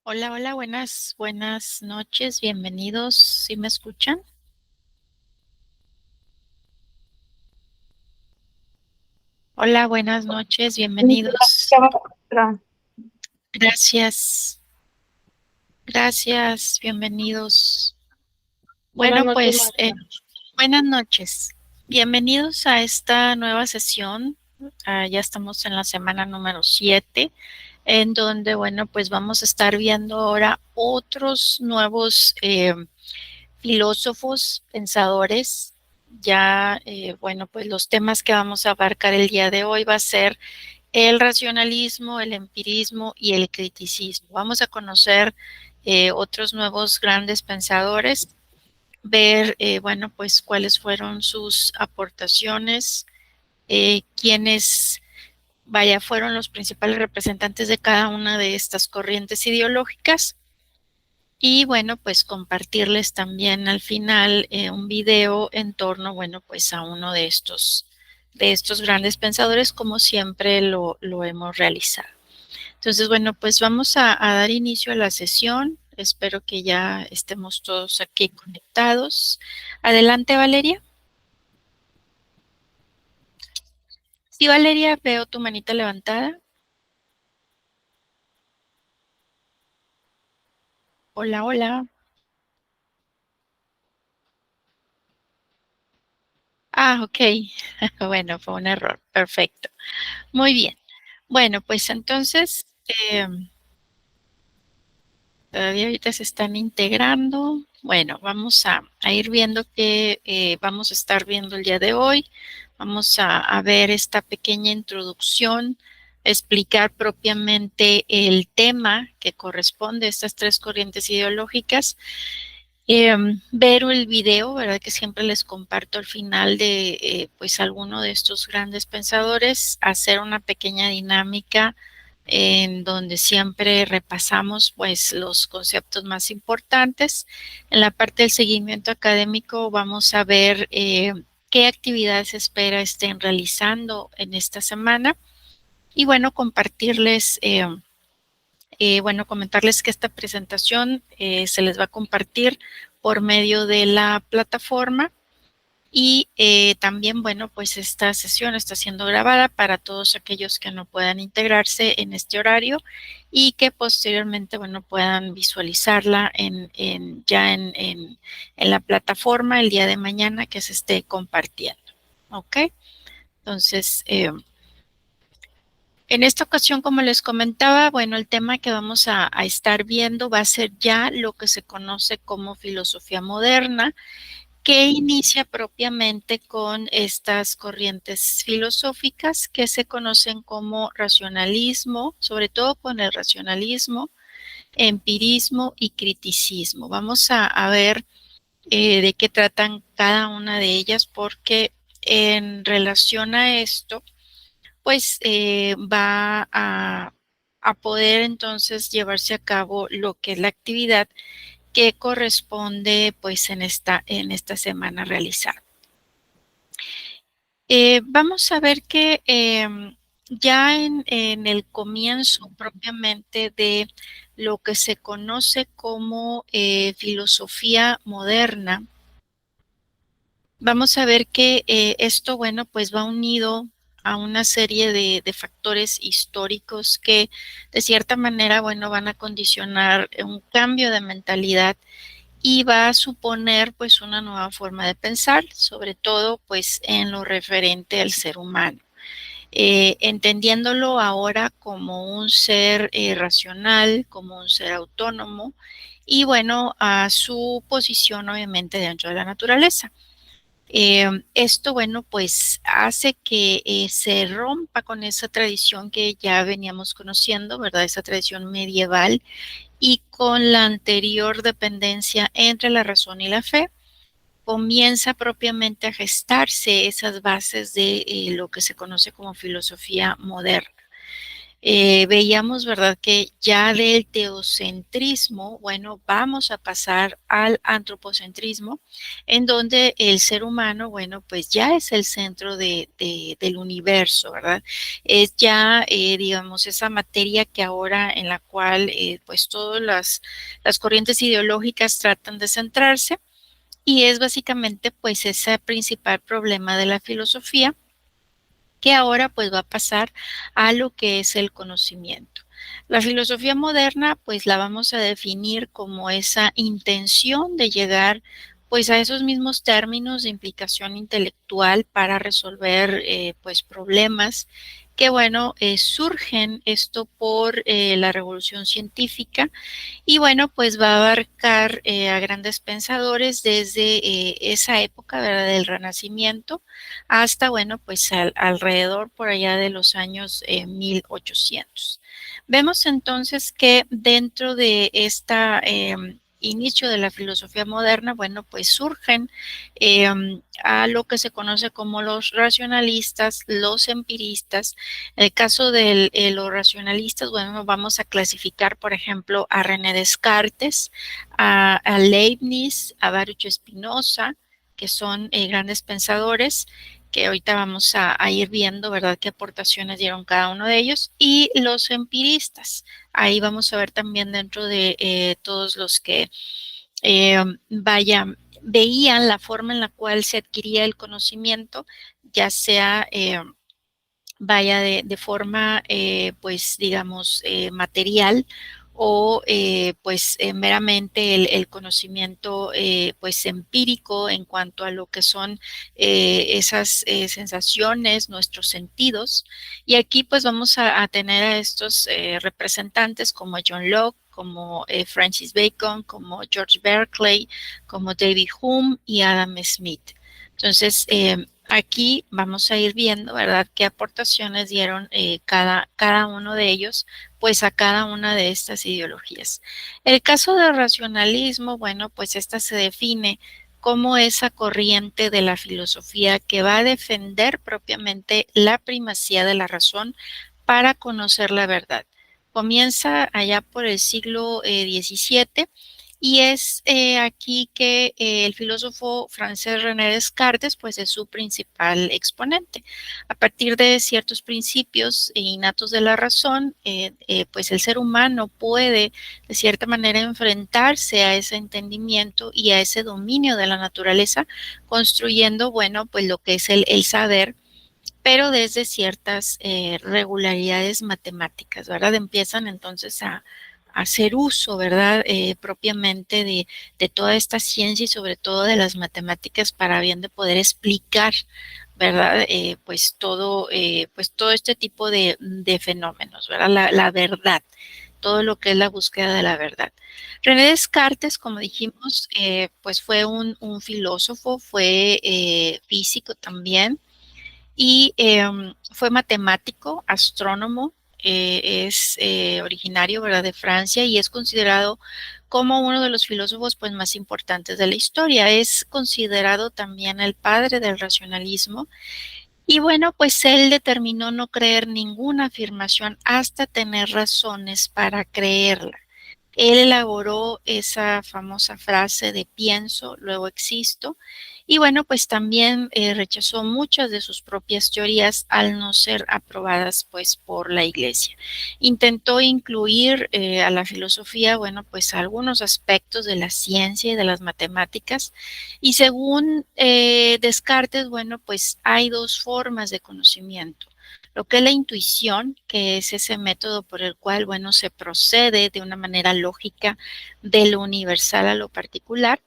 Hola, hola, buenas noches, bienvenidos. ¿Sí me escuchan? Hola, buenas noches, bienvenidos. Gracias, gracias, bienvenidos. Buenas Bueno, noches, pues Marta. buenas noches. Bienvenidos a esta nueva sesión. Ya estamos en la semana número 7, en donde, bueno, pues vamos a estar viendo ahora otros nuevos filósofos, pensadores. Ya, bueno, pues los temas que vamos a abarcar el día de hoy va a ser el racionalismo, el empirismo y el criticismo. Vamos a conocer otros nuevos grandes pensadores, ver, bueno, pues cuáles fueron sus aportaciones, quiénes, vaya, fueron los principales representantes de cada una de estas corrientes ideológicas. Y bueno, pues compartirles también al final un video en torno, bueno, pues a uno de estos grandes pensadores, como siempre lo hemos realizado. Entonces, bueno, pues vamos a dar inicio a la sesión. Espero que ya estemos todos aquí conectados. Adelante, Valeria. Sí, Valeria, veo tu manita levantada. Hola, hola. Ah, ok. Bueno, fue un error. Perfecto. Muy bien. Bueno, pues entonces, todavía ahorita se están integrando. Bueno, vamos a ir viendo qué vamos a estar viendo el día de hoy. Vamos a ver esta pequeña introducción, explicar propiamente el tema que corresponde a estas tres corrientes ideológicas, ver el video, ¿verdad? Que siempre les comparto al final de pues alguno de estos grandes pensadores, hacer una pequeña dinámica en donde siempre repasamos pues los conceptos más importantes. En la parte del seguimiento académico vamos a ver qué actividades espera estén realizando en esta semana y bueno, compartirles, bueno, comentarles que esta presentación se les va a compartir por medio de la plataforma y también, bueno, pues esta sesión está siendo grabada para todos aquellos que no puedan integrarse en este horario y que posteriormente, bueno, puedan visualizarla en la plataforma el día de mañana que se esté compartiendo. ¿Ok? Entonces, en esta ocasión, como les comentaba, bueno, el tema que vamos a estar viendo va a ser ya lo que se conoce como filosofía moderna, que inicia propiamente con estas corrientes filosóficas que se conocen como racionalismo, sobre todo con el racionalismo, empirismo y criticismo. Vamos a ver de qué tratan cada una de ellas porque en relación a esto, pues va a poder entonces llevarse a cabo lo que es la actividad que corresponde pues en esta semana realizar. Vamos a ver que ya en el comienzo propiamente de lo que se conoce como filosofía moderna, vamos a ver que esto, bueno, pues va unido a una serie de factores históricos que de cierta manera, bueno, van a condicionar un cambio de mentalidad y va a suponer pues una nueva forma de pensar, sobre todo pues en lo referente al ser humano, entendiéndolo ahora como un ser racional, como un ser autónomo y bueno, a su posición obviamente dentro de la naturaleza. Esto, bueno, pues hace que se rompa con esa tradición que ya veníamos conociendo, ¿verdad? Esa tradición medieval y con la anterior dependencia entre la razón y la fe, comienza propiamente a gestarse esas bases de lo que se conoce como filosofía moderna. veíamos, ¿verdad?, que ya del teocentrismo, bueno, vamos a pasar al antropocentrismo, en donde el ser humano, bueno, pues ya es el centro del universo, ¿verdad? Es ya, digamos, esa materia que ahora en la cual, pues todas las corrientes ideológicas tratan de centrarse, y es básicamente, pues, ese principal problema de la filosofía, que ahora pues va a pasar a lo que es el conocimiento. La filosofía moderna pues la vamos a definir como esa intención de llegar pues a esos mismos términos de implicación intelectual para resolver pues problemas que bueno, surgen esto por la revolución científica y bueno, pues va a abarcar a grandes pensadores desde esa época, ¿verdad?, del Renacimiento hasta, bueno, pues alrededor por allá de los años 1800. Vemos entonces que dentro de esta inicio de la filosofía moderna, bueno, pues surgen a lo que se conoce como los racionalistas, los empiristas. En el caso de los racionalistas, bueno, vamos a clasificar, por ejemplo, a René Descartes, a Leibniz, a Baruch Spinoza, que son grandes pensadores, que ahorita vamos a ir viendo, ¿verdad?, qué aportaciones dieron cada uno de ellos, y los empiristas. Ahí vamos a ver también dentro de todos los que vaya, veían la forma en la cual se adquiría el conocimiento, ya sea vaya de forma, pues, digamos, material o, pues, meramente el conocimiento, pues, empírico en cuanto a lo que son, esas, sensaciones, nuestros sentidos. Y aquí, pues, vamos a tener a estos, representantes como John Locke, como, Francis Bacon, como George Berkeley, como David Hume y Adam Smith. Entonces, aquí vamos a ir viendo, ¿verdad?, qué aportaciones dieron cada uno de ellos, pues a cada una de estas ideologías. El caso del racionalismo, bueno, pues esta se define como esa corriente de la filosofía que va a defender propiamente la primacía de la razón para conocer la verdad. Comienza allá por el siglo XVII y es aquí que el filósofo francés René Descartes, pues es su principal exponente. A partir de ciertos principios innatos de la razón, pues el ser humano puede de cierta manera enfrentarse a ese entendimiento y a ese dominio de la naturaleza, construyendo, bueno, pues lo que es el saber, pero desde ciertas regularidades matemáticas, ¿verdad? Empiezan entonces a hacer uso, ¿verdad? Propiamente de toda esta ciencia y sobre todo de las matemáticas para bien de poder explicar, ¿verdad? Pues todo este tipo de fenómenos, ¿verdad? La verdad, todo lo que es la búsqueda de la verdad. René Descartes, como dijimos, pues fue un filósofo, fue físico también, y fue matemático, astrónomo, es originario, ¿verdad?, de Francia y es considerado como uno de los filósofos pues, más importantes de la historia. Es considerado también el padre del racionalismo y bueno, pues él determinó no creer ninguna afirmación hasta tener razones para creerla. Él elaboró esa famosa frase de pienso, luego existo, y bueno, pues también rechazó muchas de sus propias teorías al no ser aprobadas pues por la Iglesia. Intentó incluir a la filosofía, bueno, pues algunos aspectos de la ciencia y de las matemáticas, y según Descartes, bueno, pues hay dos formas de conocimiento. Lo que es la intuición, que es ese método por el cual, bueno, se procede de una manera lógica de lo universal a lo particular,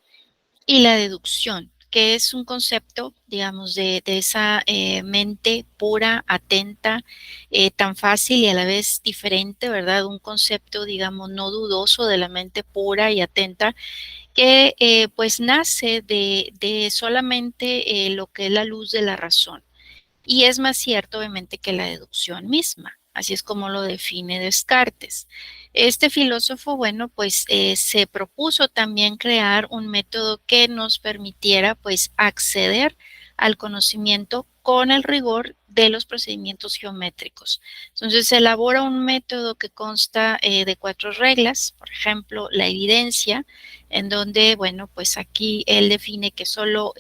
y la deducción, que es un concepto, digamos, de esa mente pura, atenta, tan fácil y a la vez diferente, ¿verdad? Un concepto, digamos, no dudoso de la mente pura y atenta, que pues nace de solamente lo que es la luz de la razón. Y es más cierto, obviamente, que la deducción misma. Así es como lo define Descartes. Este filósofo, bueno, pues se propuso también crear un método que nos permitiera, pues, acceder al conocimiento con el rigor de los procedimientos geométricos. Entonces, se elabora un método que consta de 4 reglas, por ejemplo, la evidencia, en donde, bueno, pues aquí él define que solo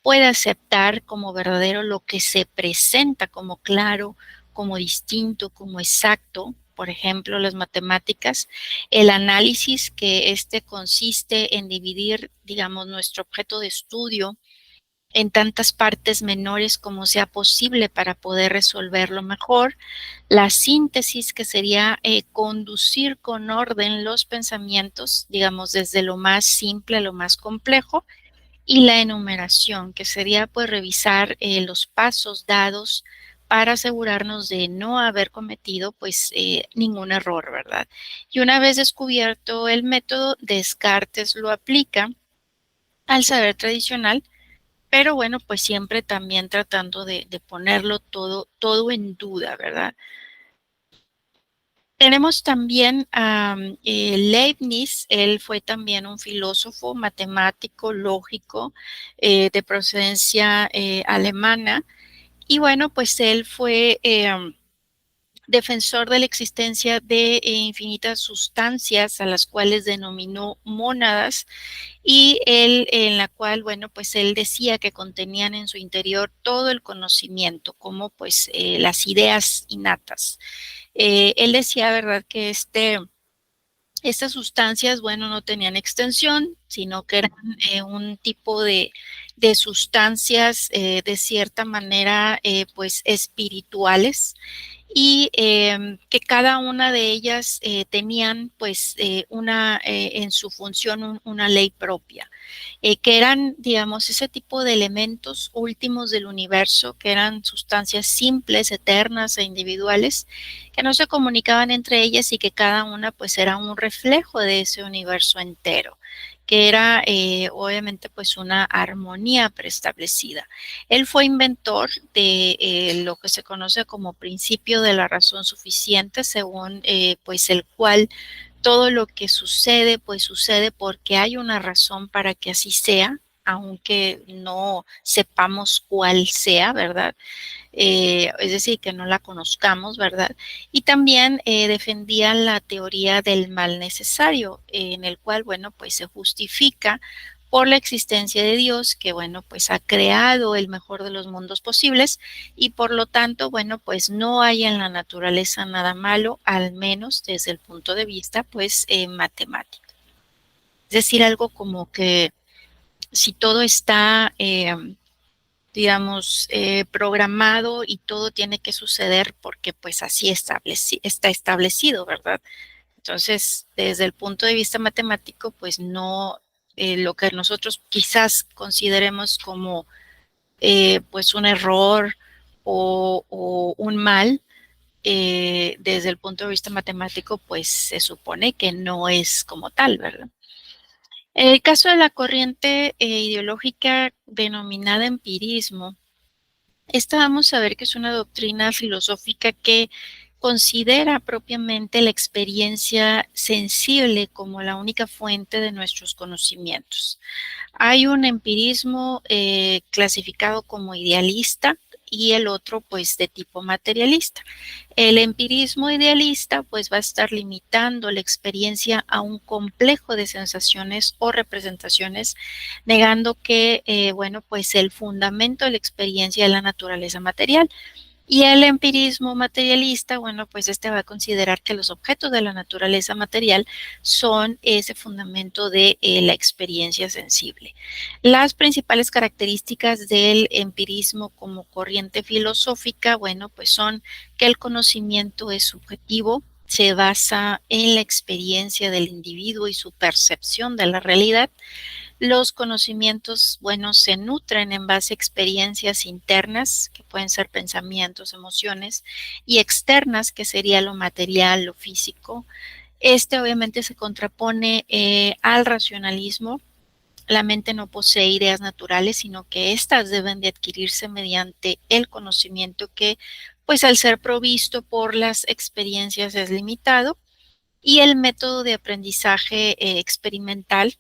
puede aceptar como verdadero lo que se presenta como claro, como distinto, como exacto, por ejemplo, las matemáticas, el análisis, que este consiste en dividir, digamos, nuestro objeto de estudio en tantas partes menores como sea posible para poder resolverlo mejor. La síntesis, que sería conducir con orden los pensamientos, digamos, desde lo más simple a lo más complejo. Y la enumeración, que sería pues revisar los pasos dados para asegurarnos de no haber cometido pues ningún error, ¿verdad? Y una vez descubierto el método, Descartes lo aplica al saber tradicional, pero bueno, pues siempre también tratando de ponerlo todo en duda, ¿verdad? Tenemos también a Leibniz. Él fue también un filósofo, matemático, lógico, de procedencia alemana. Y bueno, pues él fue defensor de la existencia de infinitas sustancias a las cuales denominó mónadas, y él, en la cual, bueno, pues él decía que contenían en su interior todo el conocimiento, como pues las ideas innatas. Él decía, ¿verdad?, que estas sustancias, bueno, no tenían extensión, sino que eran un tipo de sustancias de cierta manera, pues espirituales, y que cada una de ellas tenían pues en su función una ley propia, que eran, digamos, ese tipo de elementos últimos del universo, que eran sustancias simples, eternas e individuales, que no se comunicaban entre ellas y que cada una pues era un reflejo de ese universo entero, que era obviamente pues una armonía preestablecida. Él fue inventor de lo que se conoce como principio de la razón suficiente, según pues el cual todo lo que sucede, pues sucede porque hay una razón para que así sea, aunque no sepamos cuál sea, ¿verdad? Es decir, que no la conozcamos, ¿verdad? Y también defendía la teoría del mal necesario, en el cual, bueno, pues se justifica por la existencia de Dios, que, bueno, pues ha creado el mejor de los mundos posibles, y por lo tanto, bueno, pues no hay en la naturaleza nada malo, al menos desde el punto de vista, pues, matemático. Es decir, algo como que si todo está digamos, programado, y todo tiene que suceder porque pues así está establecido, ¿verdad? Entonces, desde el punto de vista matemático, pues no, lo que nosotros quizás consideremos como pues un error o un mal, desde el punto de vista matemático, pues se supone que no es como tal, ¿verdad? En el caso de la corriente ideológica denominada empirismo, esta vamos a ver que es una doctrina filosófica que considera propiamente la experiencia sensible como la única fuente de nuestros conocimientos. Hay un empirismo clasificado como idealista y el otro pues de tipo materialista. El empirismo idealista pues va a estar limitando la experiencia a un complejo de sensaciones o representaciones, negando que, bueno, pues el fundamento de la experiencia es la naturaleza material. Y el empirismo materialista, bueno, pues este va a considerar que los objetos de la naturaleza material son ese fundamento de la experiencia sensible. Las principales características del empirismo como corriente filosófica, bueno, pues son que el conocimiento es subjetivo, se basa en la experiencia del individuo y su percepción de la realidad. Los conocimientos, bueno, se nutren en base a experiencias internas, que pueden ser pensamientos, emociones, y externas, que sería lo material, lo físico. Este obviamente se contrapone al racionalismo. La mente no posee ideas naturales, sino que éstas deben de adquirirse mediante el conocimiento que, pues al ser provisto por las experiencias, es limitado. Y el método de aprendizaje experimental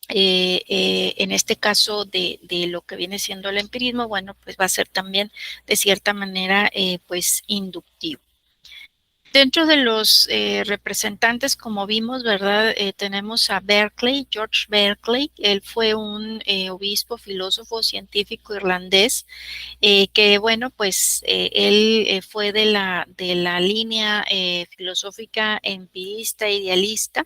en este caso de lo que viene siendo el empirismo, bueno, pues va a ser también de cierta manera pues inductivo. Dentro de los representantes, como vimos, ¿verdad? Tenemos a Berkeley, George Berkeley. Él fue un obispo, filósofo, científico irlandés que bueno, pues él fue de la línea filosófica empirista, idealista,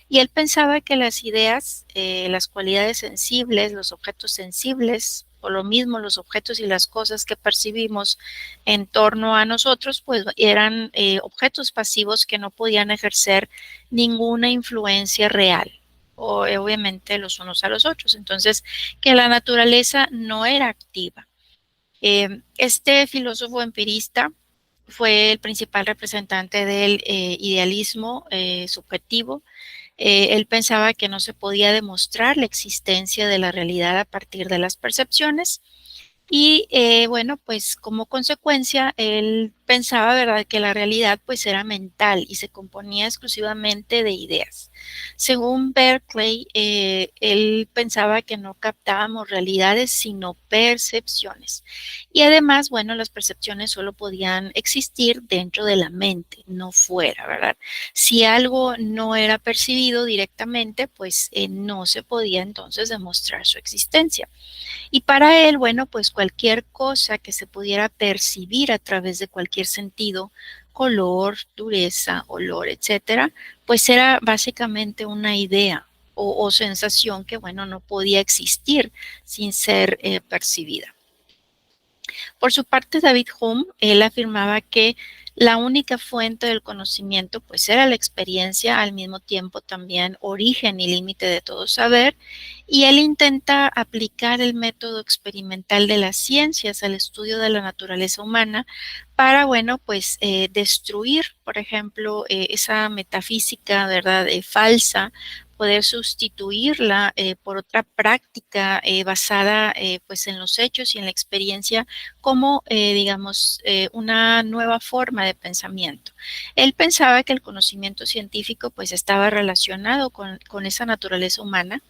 y él pensaba que las ideas, las cualidades sensibles, los objetos sensibles, o lo mismo los objetos y las cosas que percibimos en torno a nosotros, pues eran objetos pasivos que no podían ejercer ninguna influencia real o obviamente los unos a los otros. Entonces, que la naturaleza no era activa. Este filósofo empirista fue el principal representante del idealismo subjetivo. Él pensaba que no se podía demostrar la existencia de la realidad a partir de las percepciones y bueno, pues como consecuencia, él pensaba, ¿verdad?, que la realidad pues era mental y se componía exclusivamente de ideas. Según Berkeley, él pensaba que no captábamos realidades, sino percepciones. Y además, bueno, las percepciones solo podían existir dentro de la mente, no fuera, ¿verdad? Si algo no era percibido directamente, pues no se podía entonces demostrar su existencia. Y para él, bueno, pues cualquier cosa que se pudiera percibir a través de cualquier sentido, color, dureza, olor, etcétera, pues era básicamente una idea o sensación que, bueno, no podía existir sin ser percibida. Por su parte, David Hume, él afirmaba que la única fuente del conocimiento pues era la experiencia, al mismo tiempo también origen y límite de todo saber, y él intenta aplicar el método experimental de las ciencias al estudio de la naturaleza humana para, bueno, pues destruir, por ejemplo, esa metafísica, ¿verdad?, falsa, poder sustituirla por otra práctica basada pues en los hechos y en la experiencia como, digamos, una nueva forma de pensamiento. Él pensaba que el conocimiento científico pues estaba relacionado con esa naturaleza humana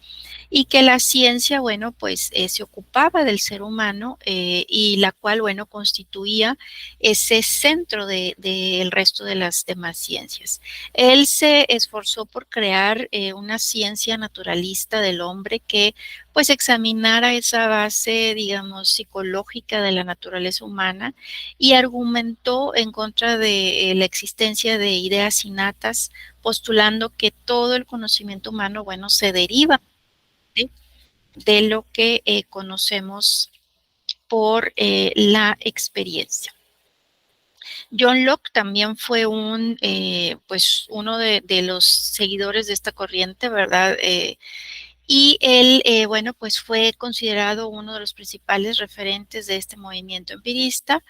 y que la ciencia, bueno, pues se ocupaba del ser humano y la cual, bueno, constituía ese centro del resto de las demás ciencias. Él se esforzó por crear una ciencia naturalista del hombre que pues examinara esa base, digamos, psicológica de la naturaleza humana y argumentó en contra de la existencia de ideas innatas, postulando que todo el conocimiento humano, bueno, se deriva de lo que conocemos por la experiencia. John Locke también fue pues uno de los seguidores de esta corriente, ¿verdad? Y él, bueno, pues fue considerado uno de los principales referentes de este movimiento empirista.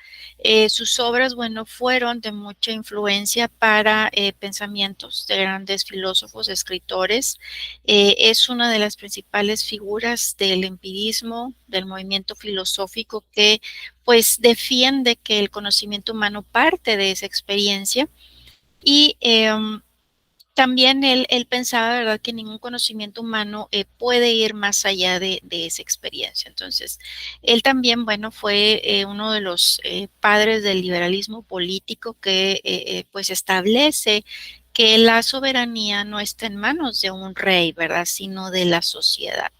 Sus obras, bueno, fueron de mucha influencia para pensamientos de grandes filósofos, escritores. Es una de las principales figuras del empirismo, del movimiento filosófico que pues defiende que el conocimiento humano parte de esa experiencia y también él pensaba, ¿verdad?, que ningún conocimiento humano puede ir más allá de esa experiencia. Entonces, él también, bueno, fue uno de los padres del liberalismo político que pues establece que la soberanía no está en manos de un rey, ¿verdad?, sino de la sociedad.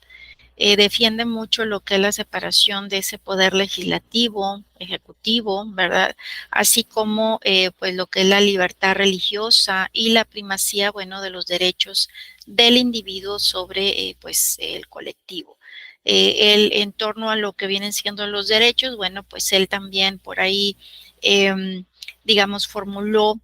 Defiende mucho lo que es la separación de ese poder legislativo, ejecutivo, ¿verdad? Así como pues lo que es la libertad religiosa y la primacía, bueno, de los derechos del individuo sobre pues el colectivo. Él, en torno a lo que vienen siendo los derechos, bueno, pues él también por ahí, digamos, formuló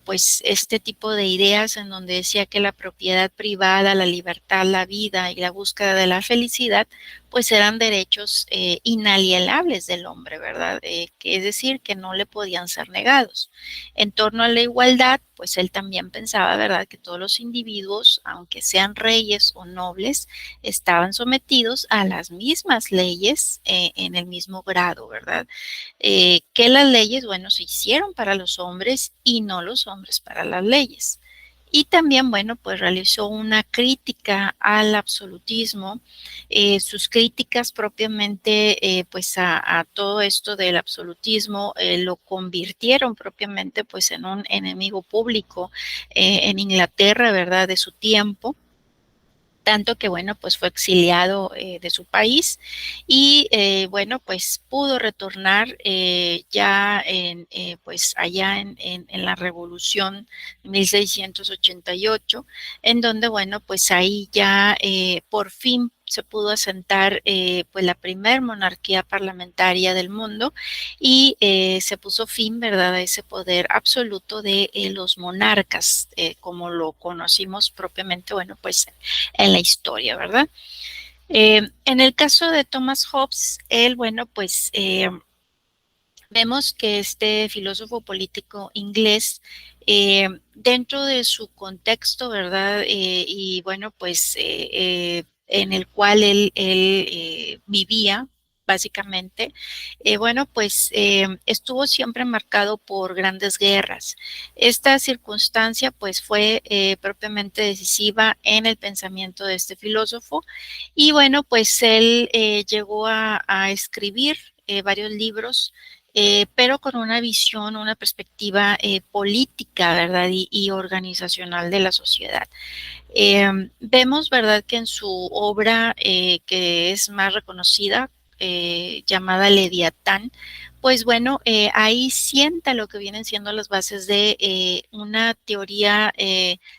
pues este tipo de ideas en donde decía que la propiedad privada, la libertad, la vida y la búsqueda de la felicidad, pues eran derechos inalienables del hombre, ¿verdad? Que es decir, que no le podían ser negados. En torno a la igualdad, pues él también pensaba, ¿verdad?, que todos los individuos, aunque sean reyes o nobles, estaban sometidos a las mismas leyes en el mismo grado, ¿verdad? Que las leyes, bueno, se hicieron para los hombres y no los hombres para las leyes. Y también, bueno, pues realizó una crítica al absolutismo, sus críticas propiamente, pues a todo esto del absolutismo, lo convirtieron propiamente, pues en un enemigo público en Inglaterra, ¿verdad?, de su tiempo. Tanto que, bueno, pues fue exiliado de su país y, bueno, pues pudo retornar ya pues allá en la Revolución 1688, en donde, bueno, pues ahí ya por fin se pudo asentar pues la primer monarquía parlamentaria del mundo y se puso fin, ¿verdad?, a ese poder absoluto de los monarcas, como lo conocimos propiamente, bueno, pues en la historia, ¿verdad? En el caso de Thomas Hobbes, él, bueno, pues vemos que este filósofo político inglés, dentro de su contexto, ¿verdad? Y bueno, pues en el cual él vivía, básicamente, bueno, pues estuvo siempre marcado por grandes guerras. Esta circunstancia, pues, fue propiamente decisiva en el pensamiento de este filósofo y bueno, pues él llegó a escribir varios libros pero con una visión, una perspectiva política, ¿verdad? Y organizacional de la sociedad. Vemos, ¿verdad?, que en su obra que es más reconocida, llamada Leviatán, pues bueno, ahí sienta lo que vienen siendo las bases de una teoría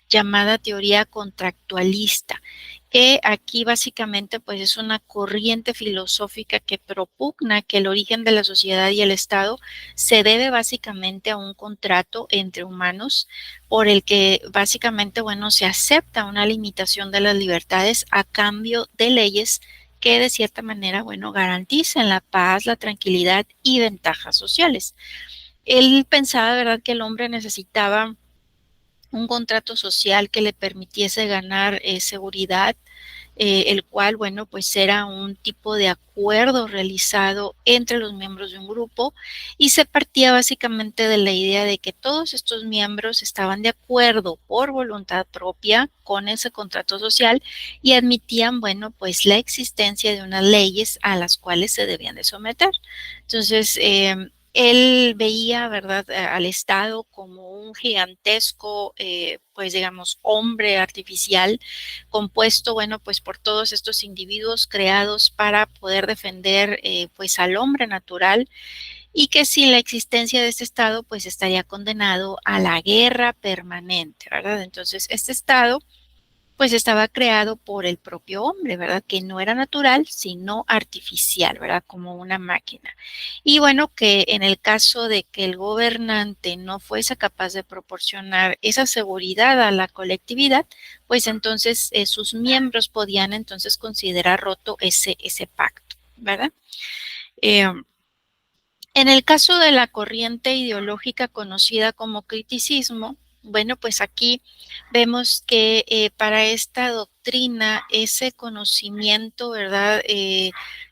llamada teoría contractualista, que aquí básicamente pues es una corriente filosófica que propugna que el origen de la sociedad y el Estado se debe básicamente a un contrato entre humanos por el que básicamente, bueno, se acepta una limitación de las libertades a cambio de leyes que de cierta manera, bueno, garanticen la paz, la tranquilidad y ventajas sociales. Él pensaba, ¿verdad?, que el hombre necesitaba un contrato social que le permitiese ganar seguridad, el cual, bueno, pues era un tipo de acuerdo realizado entre los miembros de un grupo y se partía básicamente de la idea de que todos estos miembros estaban de acuerdo por voluntad propia con ese contrato social y admitían, bueno, pues la existencia de unas leyes a las cuales se debían de someter. Entonces, él veía, ¿verdad?, al Estado como un gigantesco, pues digamos, hombre artificial compuesto, bueno, pues por todos estos individuos creados para poder defender, pues al hombre natural y que sin la existencia de este Estado, pues estaría condenado a la guerra permanente, ¿verdad? Entonces, este Estado pues estaba creado por el propio hombre, ¿verdad? Que no era natural, sino artificial, ¿verdad? Como una máquina. Y bueno, que en el caso de que el gobernante no fuese capaz de proporcionar esa seguridad a la colectividad, pues entonces sus miembros podían entonces considerar roto ese pacto, ¿verdad? Eh, en el caso de la corriente ideológica conocida como criticismo, bueno, pues aquí vemos que para esta doctrina ese conocimiento, ¿verdad?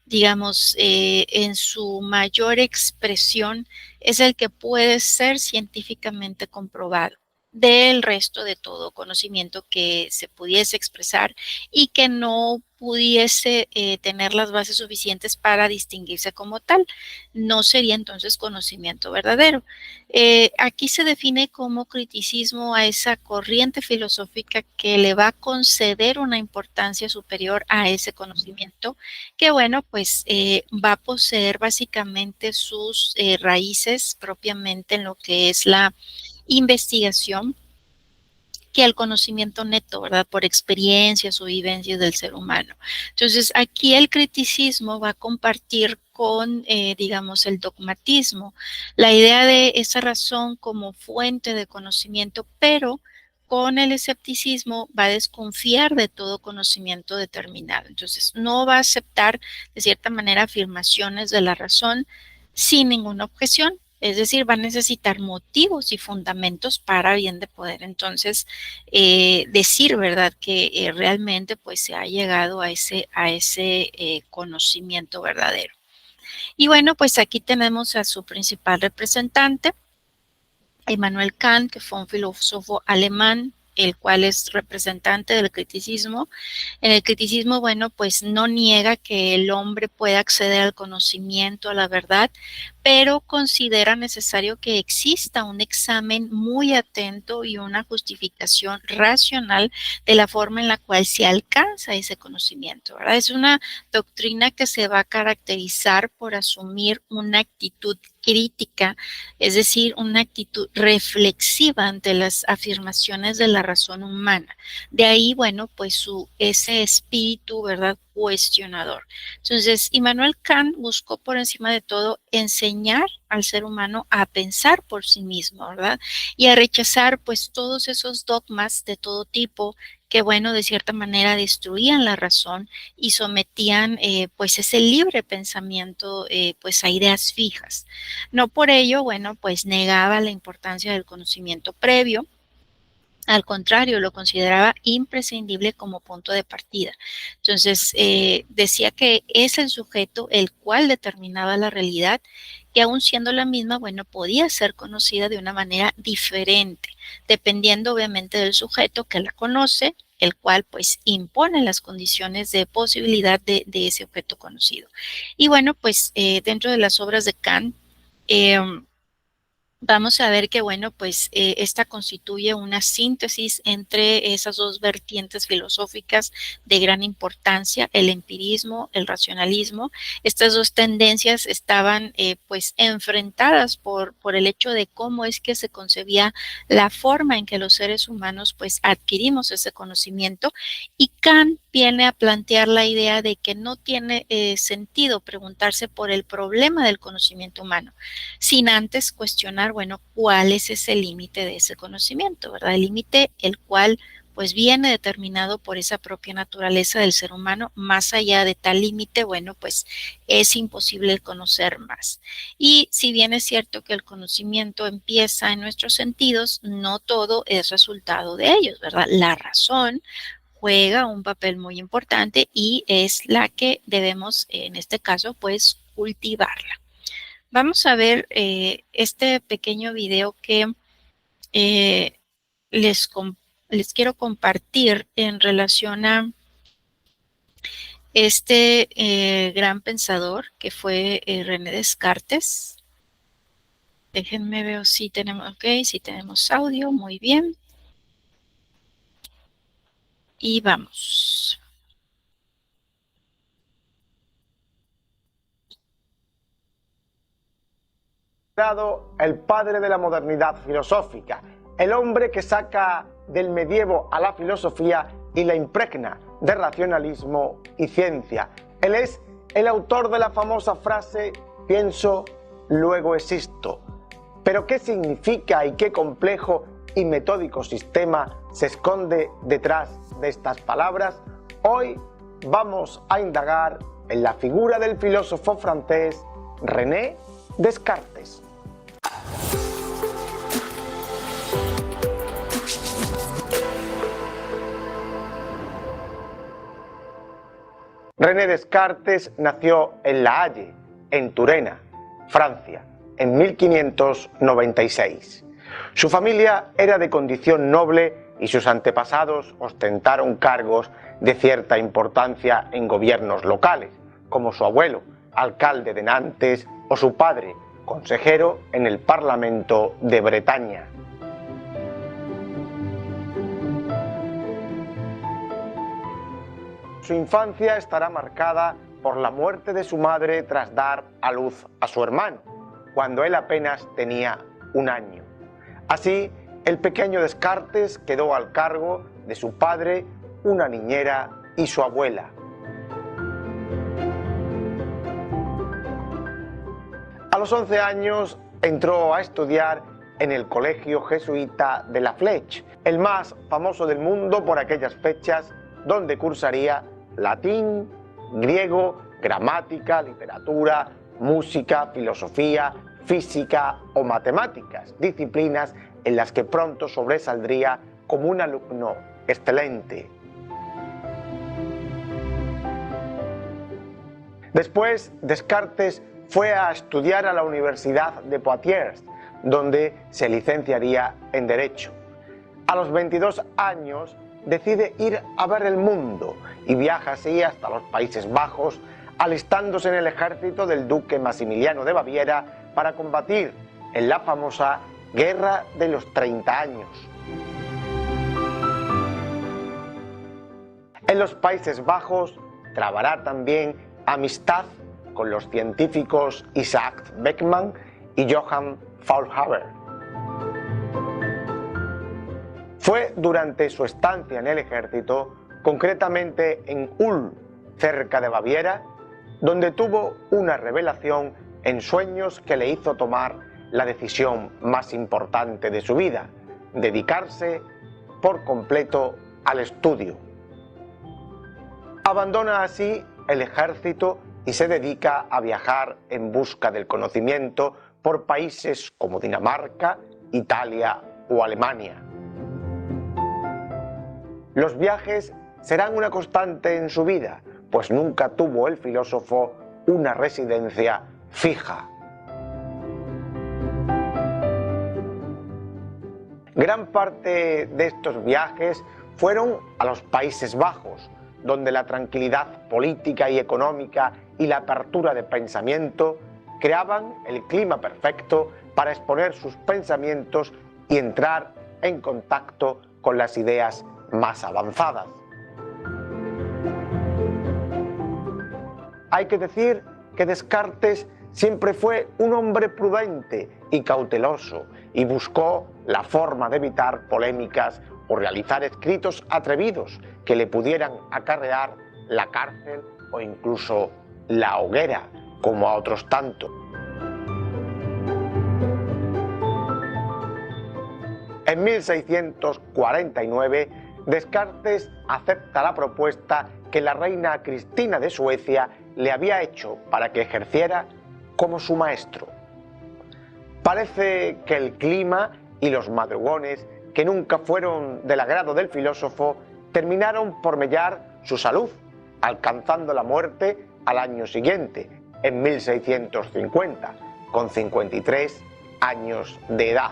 Digamos, en su mayor expresión es el que puede ser científicamente comprobado del resto de todo conocimiento que se pudiese expresar y que no pudiese tener las bases suficientes para distinguirse como tal. No sería entonces conocimiento verdadero. Aquí se define como criticismo a esa corriente filosófica que le va a conceder una importancia superior a ese conocimiento, que bueno, pues va a poseer básicamente sus raíces propiamente en lo que es la investigación que el conocimiento neto, ¿verdad? Por experiencias o vivencias del ser humano. Entonces, aquí el criticismo va a compartir con, digamos, el dogmatismo, la idea de esa razón como fuente de conocimiento, pero con el escepticismo va a desconfiar de todo conocimiento determinado. Entonces, no va a aceptar, de cierta manera, afirmaciones de la razón sin ninguna objeción. Es decir, va a necesitar motivos y fundamentos para bien de poder entonces decir, ¿verdad?, que realmente pues se ha llegado a ese conocimiento verdadero. Y bueno, pues aquí tenemos a su principal representante, Immanuel Kant, que fue un filósofo alemán el cual es representante del criticismo. En el criticismo, bueno, pues no niega que el hombre pueda acceder al conocimiento, a la verdad, pero considera necesario que exista un examen muy atento y una justificación racional de la forma en la cual se alcanza ese conocimiento, ¿verdad? Es una doctrina que se va a caracterizar por asumir una actitud crítica, es decir, una actitud reflexiva ante las afirmaciones de la razón humana. De ahí, bueno, pues ese espíritu, ¿verdad?, cuestionador. Entonces, Immanuel Kant buscó por encima de todo enseñar al ser humano a pensar por sí mismo, ¿verdad? Y a rechazar pues todos esos dogmas de todo tipo que, bueno, de cierta manera destruían la razón y sometían pues ese libre pensamiento pues a ideas fijas. No por ello, bueno, pues negaba la importancia del conocimiento previo. Al contrario, lo consideraba imprescindible como punto de partida. Entonces, decía que es el sujeto el cual determinaba la realidad, que aun siendo la misma, bueno, podía ser conocida de una manera diferente, dependiendo obviamente del sujeto que la conoce, el cual pues impone las condiciones de posibilidad de ese objeto conocido. Y bueno, pues dentro de las obras de Kant, eh, vamos a ver que, bueno, pues esta constituye una síntesis entre esas dos vertientes filosóficas de gran importancia, el empirismo, el racionalismo. Estas dos tendencias estaban pues enfrentadas por el hecho de cómo es que se concebía la forma en que los seres humanos pues adquirimos ese conocimiento, y Kant viene a plantear la idea de que no tiene sentido preguntarse por el problema del conocimiento humano, sin antes cuestionar, bueno, cuál es ese límite de ese conocimiento, ¿verdad? El límite el cual pues viene determinado por esa propia naturaleza del ser humano. Más allá de tal límite, bueno, pues es imposible conocer más. Y si bien es cierto que el conocimiento empieza en nuestros sentidos, no todo es resultado de ellos, ¿verdad? La razón juega un papel muy importante y es la que debemos, en este caso, pues cultivarla. Vamos a ver este pequeño video que eh, les, les quiero compartir en relación a este gran pensador que fue René Descartes. Déjenme ver si tenemos, ok, si tenemos audio, muy bien. Y vamos. El padre de la modernidad filosófica, el hombre que saca del medievo a la filosofía y la impregna de racionalismo y ciencia. Él es el autor de la famosa frase pienso, luego existo. Pero ¿qué significa y qué complejo y metódico sistema se esconde detrás de estas palabras? Hoy vamos a indagar en la figura del filósofo francés René Descartes. René Descartes nació en La Haye, en Turena, Francia, en 1596. Su familia era de condición noble y sus antepasados ostentaron cargos de cierta importancia en gobiernos locales, como su abuelo, alcalde de Nantes, o su padre, consejero en el Parlamento de Bretaña. Su infancia estará marcada por la muerte de su madre tras dar a luz a su hermano, cuando él apenas tenía 1 año. Así, el pequeño Descartes quedó al cargo de su padre, una niñera y su abuela. A los 11 años entró a estudiar en el colegio jesuita de La Fleche, el más famoso del mundo por aquellas fechas, donde cursaría latín, griego, gramática, literatura, música, filosofía, física o matemáticas, disciplinas en las que pronto sobresaldría como un alumno excelente. Después, Descartes fue a estudiar a la Universidad de Poitiers, donde se licenciaría en Derecho. A los 22 años decide ir a ver el mundo y viaja así hasta los Países Bajos, alistándose en el ejército del duque Maximiliano de Baviera para combatir en la famosa Guerra de los 30 años. En los Países Bajos trabará también amistad con los científicos Isaac Beckmann y Johann Faulhaber. Fue durante su estancia en el ejército, concretamente en Ulm, cerca de Baviera, donde tuvo una revelación en sueños que le hizo tomar la decisión más importante de su vida: dedicarse por completo al estudio. Abandona así el ejército y se dedica a viajar en busca del conocimiento por países como Dinamarca, Italia o Alemania. Los viajes serán una constante en su vida, pues nunca tuvo el filósofo una residencia fija. Gran parte de estos viajes fueron a los Países Bajos, donde la tranquilidad política y económica y la apertura de pensamiento creaban el clima perfecto para exponer sus pensamientos y entrar en contacto con las ideas más avanzadas. Hay que decir que Descartes siempre fue un hombre prudente y cauteloso y buscó la forma de evitar polémicas o realizar escritos atrevidos que le pudieran acarrear la cárcel o incluso la hoguera, como a otros tantos. En 1649, Descartes acepta la propuesta que la reina Cristina de Suecia le había hecho para que ejerciera como su maestro. Parece que el clima y los madrugones, que nunca fueron del agrado del filósofo, terminaron por mellar su salud, alcanzando la muerte al año siguiente, en 1650, con 53 años de edad.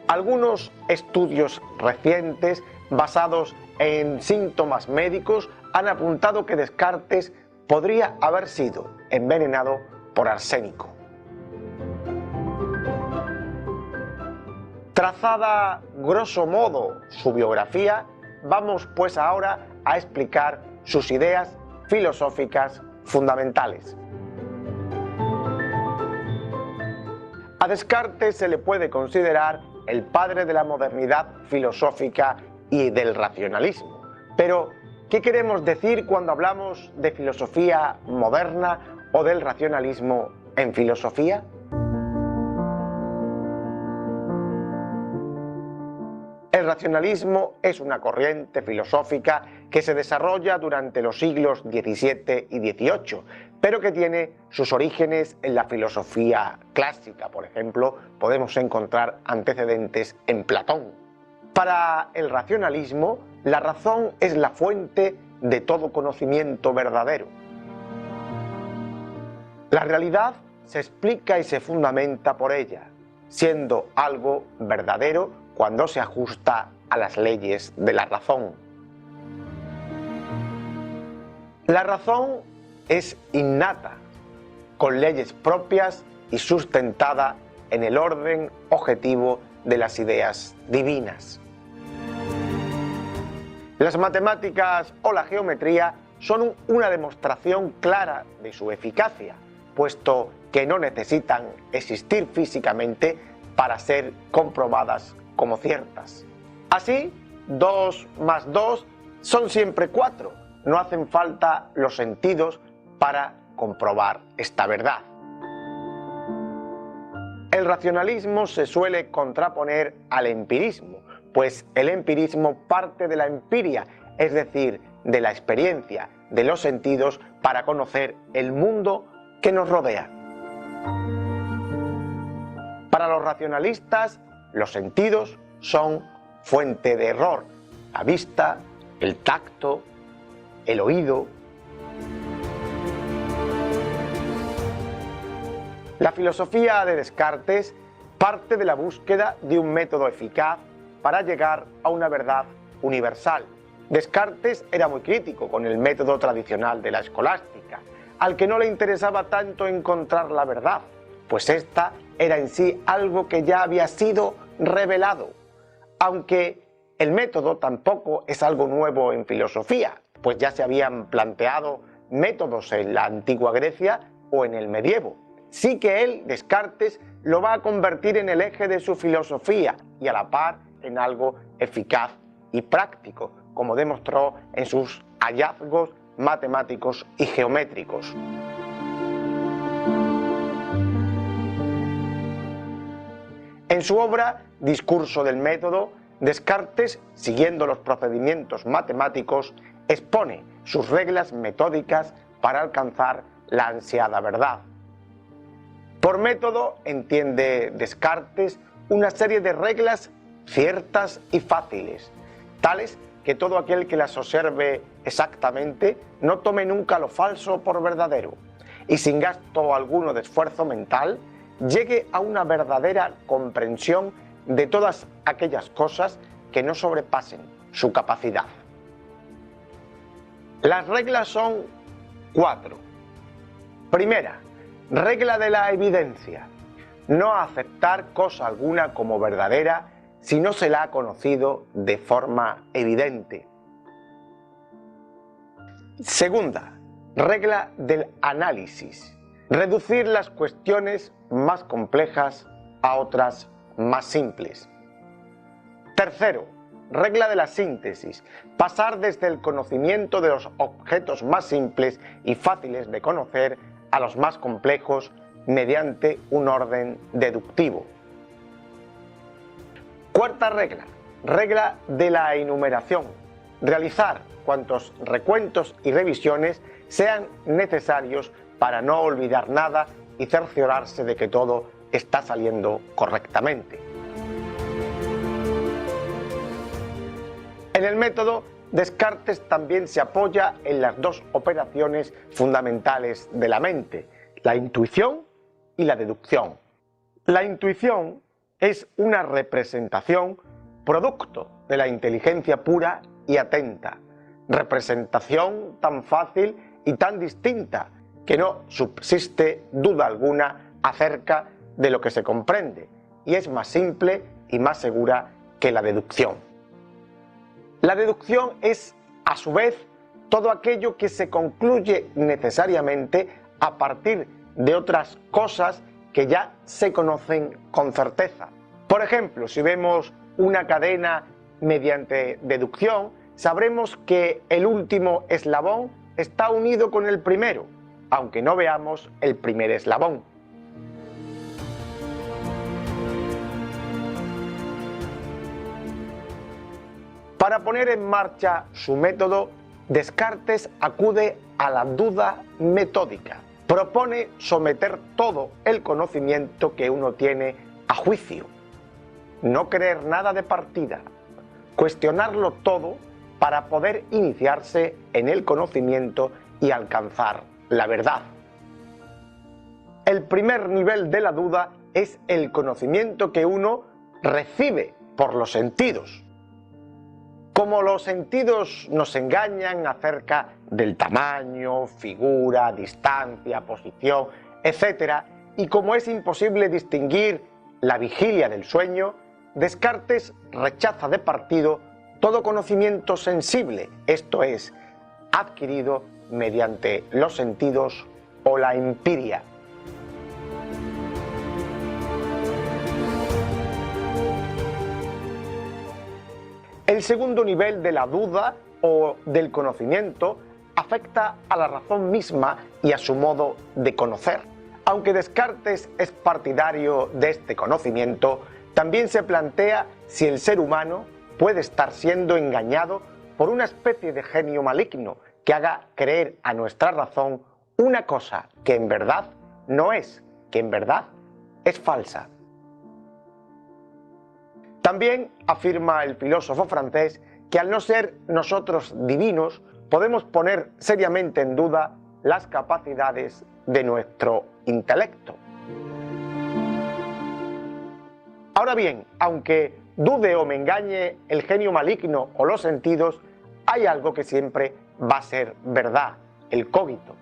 Algunos estudios recientes basados en síntomas médicos han apuntado que Descartes podría haber sido envenenado por arsénico. Trazada grosso modo su biografía, vamos pues ahora a explicar sus ideas filosóficas fundamentales. A Descartes se le puede considerar el padre de la modernidad filosófica y del racionalismo. Pero, ¿qué queremos decir cuando hablamos de filosofía moderna o del racionalismo en filosofía? El racionalismo es una corriente filosófica que se desarrolla durante los siglos XVII y XVIII, pero que tiene sus orígenes en la filosofía clásica. Por ejemplo, podemos encontrar antecedentes en Platón. Para el racionalismo, la razón es la fuente de todo conocimiento verdadero. La realidad se explica y se fundamenta por ella, siendo algo verdadero cuando se ajusta a las leyes de la razón. La razón es innata, con leyes propias y sustentada en el orden objetivo de las ideas divinas. Las matemáticas o la geometría son una demostración clara de su eficacia, puesto que no necesitan existir físicamente para ser comprobadas como ciertas. Así, 2 más 2 son siempre 4. No hacen falta los sentidos para comprobar esta verdad. El racionalismo se suele contraponer al empirismo, pues el empirismo parte de la empiria, es decir, de la experiencia, de los sentidos, para conocer el mundo que nos rodea. Para los racionalistas, los sentidos son fuente de error: la vista, el tacto, el oído. La filosofía de Descartes parte de la búsqueda de un método eficaz para llegar a una verdad universal. Descartes era muy crítico con el método tradicional de la escolástica, al que no le interesaba tanto encontrar la verdad, pues esta era en sí algo que ya había sido revelado, aunque el método tampoco es algo nuevo en filosofía, pues ya se habían planteado métodos en la antigua Grecia o en el medievo. Sí que él, Descartes, lo va a convertir en el eje de su filosofía y a la par en algo eficaz y práctico, como demostró en sus hallazgos matemáticos y geométricos. En su obra Discurso del método, Descartes, siguiendo los procedimientos matemáticos, expone sus reglas metódicas para alcanzar la ansiada verdad. Por método entiende Descartes una serie de reglas ciertas y fáciles, tales que todo aquel que las observe exactamente no tome nunca lo falso por verdadero y sin gasto alguno de esfuerzo mental llegue a una verdadera comprensión de todas aquellas cosas que no sobrepasen su capacidad. Las reglas son 4. Primera, regla de la evidencia. No aceptar cosa alguna como verdadera si no se la ha conocido de forma evidente. Segunda, regla del análisis. Reducir las cuestiones más complejas a otras más simples. Tercero, regla de la síntesis. Pasar desde el conocimiento de los objetos más simples y fáciles de conocer a los más complejos mediante un orden deductivo. Cuarta regla, regla de la enumeración. Realizar cuantos recuentos y revisiones sean necesarios para no olvidar nada y cerciorarse de que todo está saliendo correctamente. En el método, Descartes también se apoya en las dos operaciones fundamentales de la mente, la intuición y la deducción. La intuición es una representación producto de la inteligencia pura y atenta, representación tan fácil y tan distinta que no subsiste duda alguna acerca de lo que se comprende y es más simple y más segura que la deducción. La deducción es, a su vez, todo aquello que se concluye necesariamente a partir de otras cosas que ya se conocen con certeza. Por ejemplo, si vemos una cadena mediante deducción, sabremos que el último eslabón está unido con el primero, aunque no veamos el primer eslabón. Para poner en marcha su método, Descartes acude a la duda metódica. Propone someter todo el conocimiento que uno tiene a juicio, no creer nada de partida, cuestionarlo todo para poder iniciarse en el conocimiento y alcanzar la verdad. El primer nivel de la duda es el conocimiento que uno recibe por los sentidos. Como los sentidos nos engañan acerca del tamaño, figura, distancia, posición, etc., y como es imposible distinguir la vigilia del sueño, Descartes rechaza de partido todo conocimiento sensible, esto es, adquirido mediante los sentidos o la empiria. El segundo nivel de la duda o del conocimiento afecta a la razón misma y a su modo de conocer. Aunque Descartes es partidario de este conocimiento, también se plantea si el ser humano puede estar siendo engañado por una especie de genio maligno que haga creer a nuestra razón una cosa que en verdad no es, que en verdad es falsa. También afirma el filósofo francés que al no ser nosotros divinos, podemos poner seriamente en duda las capacidades de nuestro intelecto. Ahora bien, aunque dude o me engañe el genio maligno o los sentidos, hay algo que siempre va a ser verdad: el cogito.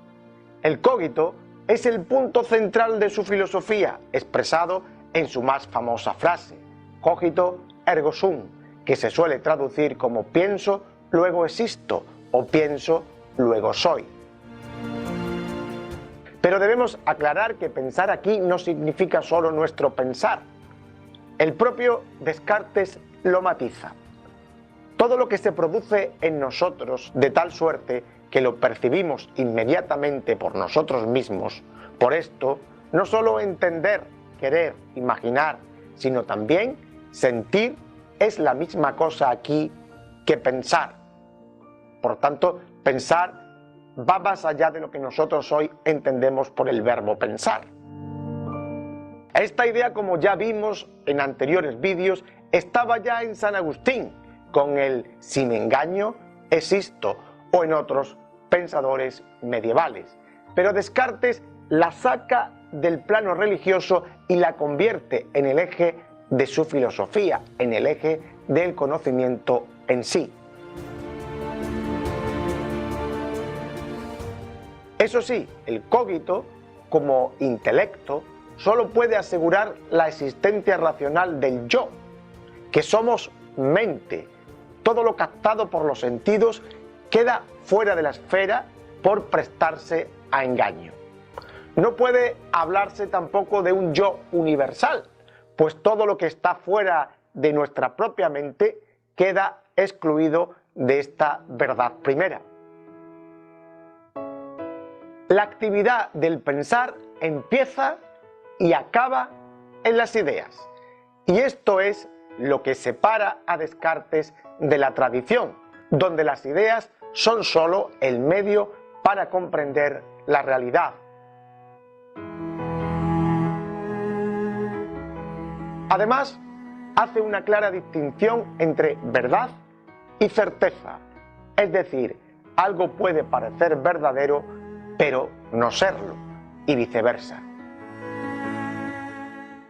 El cogito es el punto central de su filosofía, expresado en su más famosa frase, cogito ergo sum, que se suele traducir como pienso, luego existo, o pienso, luego soy. Pero debemos aclarar que pensar aquí no significa solo nuestro pensar. El propio Descartes lo matiza. Todo lo que se produce en nosotros de tal suerte que lo percibimos inmediatamente por nosotros mismos. Por esto, no solo entender, querer, imaginar, sino también sentir es la misma cosa aquí que pensar. Por tanto, pensar va más allá de lo que nosotros hoy entendemos por el verbo pensar. Esta idea, como ya vimos en anteriores vídeos, estaba ya en San Agustín, con el si me engaño, existo, o en otros pensadores medievales. Pero Descartes la saca del plano religioso y la convierte en el eje de su filosofía, en el eje del conocimiento en sí. Eso sí, el cogito, como intelecto, solo puede asegurar la existencia racional del yo, que somos mente. Todo lo captado por los sentidos queda fuera de la esfera por prestarse a engaño. No puede hablarse tampoco de un yo universal, pues todo lo que está fuera de nuestra propia mente queda excluido de esta verdad primera. La actividad del pensar empieza y acaba en las ideas. Y esto es lo que separa a Descartes de la tradición, donde las ideas son solo el medio para comprender la realidad. Además, hace una clara distinción entre verdad y certeza, es decir, algo puede parecer verdadero, pero no serlo, y viceversa.